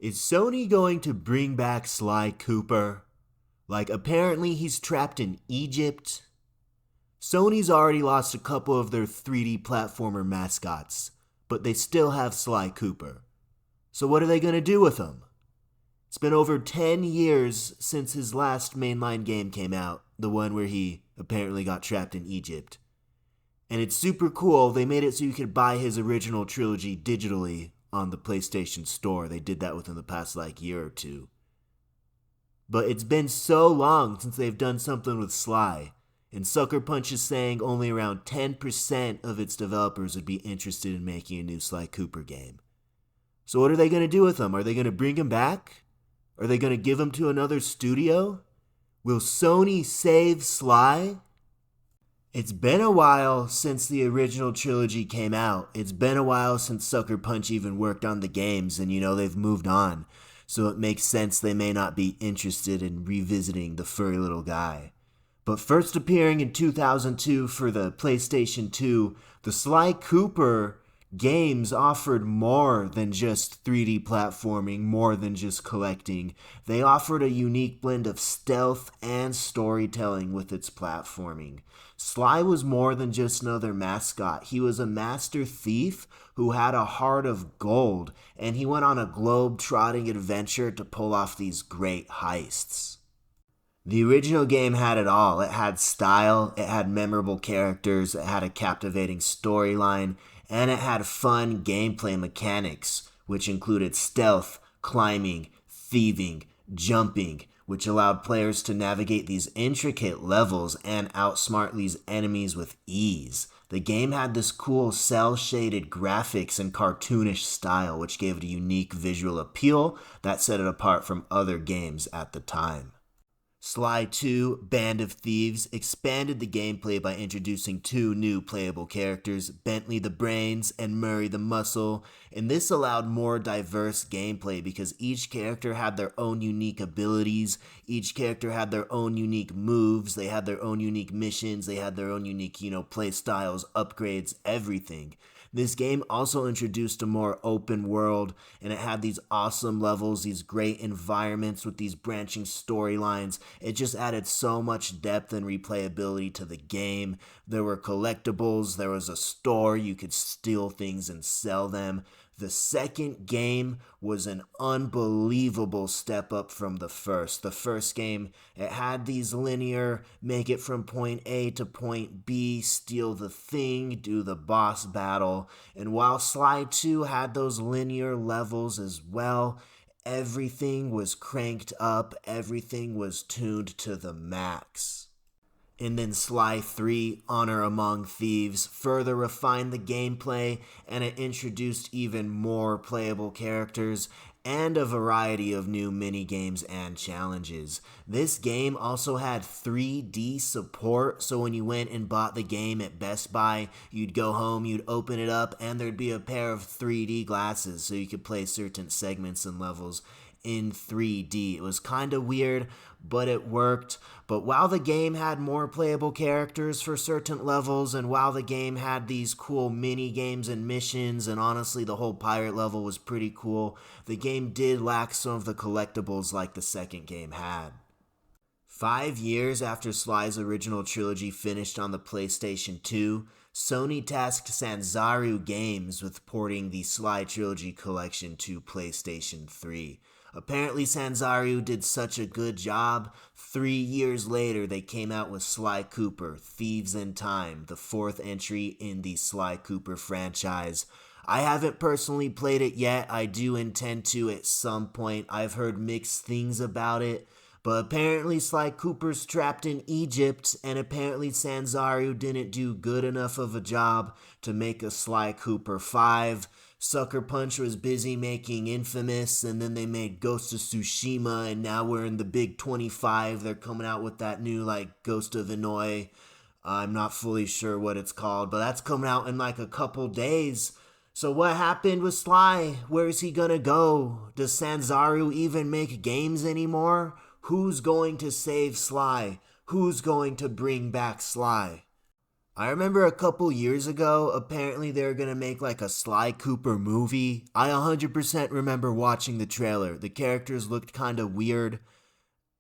Is Sony going to bring back Sly Cooper? Apparently he's trapped in Egypt. Sony's already lost a couple of their 3D platformer mascots, but they still have Sly Cooper. So what are they going to do with him? It's been over 10 years since his last mainline game came out, the one where he apparently got trapped in Egypt. And it's super cool, they made it so you could buy his original trilogy digitally on the PlayStation Store. They did that within the past year or two. But it's been so long since they've done something with Sly, and Sucker Punch is saying only around 10% of its developers would be interested in making a new Sly Cooper game. So what are they going to do with him? Are they going to bring him back? Are they going to give him to another studio? Will Sony save Sly? It's been a while since the original trilogy came out. It's been a while since Sucker Punch even worked on the games, and they've moved on. So it makes sense they may not be interested in revisiting the furry little guy. But first appearing in 2002 for the PlayStation 2, the Sly Cooper games offered more than just 3D platforming, more than just collecting. They offered a unique blend of stealth and storytelling with its platforming. Sly was more than just another mascot. He was a master thief who had a heart of gold, and he went on a globe-trotting adventure to pull off these great heists. The original game had it all. It had style, it had memorable characters, it had a captivating storyline, and it had fun gameplay mechanics, which included stealth, climbing, thieving, jumping, which allowed players to navigate these intricate levels and outsmart these enemies with ease. The game had this cool cel-shaded graphics and cartoonish style, which gave it a unique visual appeal that set it apart from other games at the time. Sly 2, Band of Thieves, expanded the gameplay by introducing two new playable characters, Bentley the Brains and Murray the Muscle, and this allowed more diverse gameplay because each character had their own unique abilities, each character had their own unique moves, they had their own unique missions, they had their own unique, play styles, upgrades, everything. This game also introduced a more open world, and it had these awesome levels, these great environments with these branching storylines. It just added so much depth and replayability to the game. There were collectibles, there was a store, you could steal things and sell them. The second game was an unbelievable step up from the first. The first game, it had these linear, make it from point A to point B, steal the thing, do the boss battle. And while Sly 2 had those linear levels as well, everything was cranked up, everything was tuned to the max. And then Sly 3, Honor Among Thieves, further refined the gameplay, and it introduced even more playable characters and a variety of new minigames and challenges. This game also had 3D support, so when you went and bought the game at Best Buy, you'd go home, you'd open it up, and there'd be a pair of 3D glasses so you could play certain segments and levels in 3D. It was kind of weird, but it worked. But while the game had more playable characters for certain levels, and while the game had these cool mini games and missions, and honestly the whole pirate level was pretty cool, the game did lack some of the collectibles like the second game had. 5 years after Sly's original trilogy finished on the PlayStation 2, Sony tasked Sanzaru Games with porting the Sly Trilogy collection to PlayStation 3. Apparently Sanzaru did such a good job, 3 years later they came out with Sly Cooper, Thieves in Time, the fourth entry in the Sly Cooper franchise. I haven't personally played it yet, I do intend to at some point. I've heard mixed things about it, but apparently Sly Cooper's trapped in Egypt, and apparently Sanzaru didn't do good enough of a job to make a Sly Cooper 5. Sucker Punch was busy making Infamous, and then they made Ghost of Tsushima, and now we're in the big 25. They're coming out with that new, Ghost of Inoi. I'm not fully sure what it's called, but that's coming out in a couple days. So what happened with Sly? Where is he gonna go? Does Sanzaru even make games anymore? Who's going to save Sly? Who's going to bring back Sly? I remember a couple years ago, apparently they were gonna make like a Sly Cooper movie. I 100% remember watching the trailer. The characters looked kind of weird,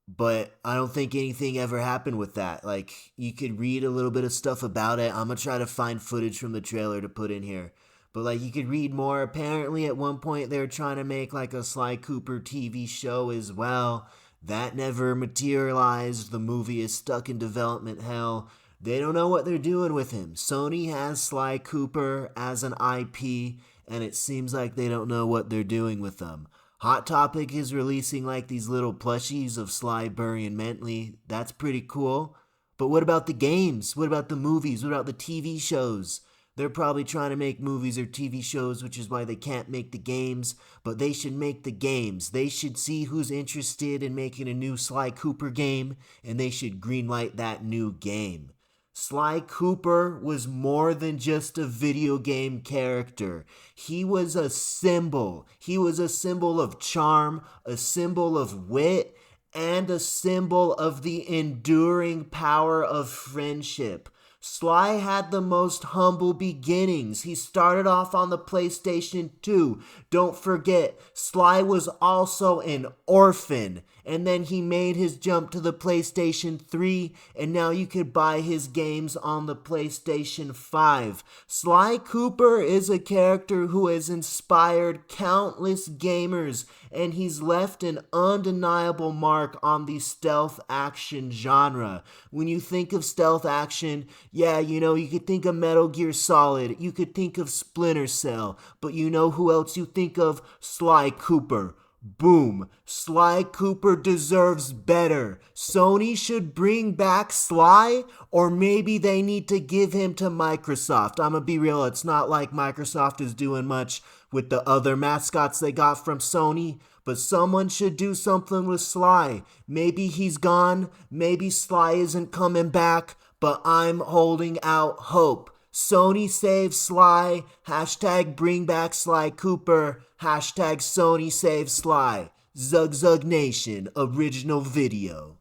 but I don't think anything ever happened with that. Like, you could read a little bit of stuff about it. I'm gonna try to find footage from the trailer to put in here. But, like, you could read more. Apparently, at one point, they were trying to make, like, a Sly Cooper TV show as well. That never materialized. The movie is stuck in development hell. They don't know what they're doing with him. Sony has Sly Cooper as an IP, and it seems like they don't know what they're doing with them. Hot Topic is releasing like these little plushies of Sly, Burry, and Bentley. That's pretty cool. But what about the games? What about the movies? What about the TV shows? They're probably trying to make movies or TV shows, which is why they can't make the games. But they should make the games. They should see who's interested in making a new Sly Cooper game, and they should greenlight that new game. Sly Cooper was more than just a video game character. He was a symbol. He was a symbol of charm, a symbol of wit, and a symbol of the enduring power of friendship. Sly had the most humble beginnings. He started off on the PlayStation 2. Don't forget, Sly was also an orphan. And then he made his jump to the PlayStation 3, and now you could buy his games on the PlayStation 5. Sly Cooper is a character who has inspired countless gamers, and he's left an undeniable mark on the stealth action genre. When you think of stealth action, yeah, you could think of Metal Gear Solid, you could think of Splinter Cell, but you know who else you think of? Sly Cooper. Boom. Sly Cooper deserves better. Sony should bring back Sly, or maybe they need to give him to Microsoft. I'm gonna be real, it's not like Microsoft is doing much with the other mascots they got from Sony, but someone should do something with Sly. Maybe he's gone, maybe Sly isn't coming back, but I'm holding out hope. Sony save Sly, hashtag bring back Sly Cooper, hashtag Sony save Sly. ZUGZUG Nation, original video.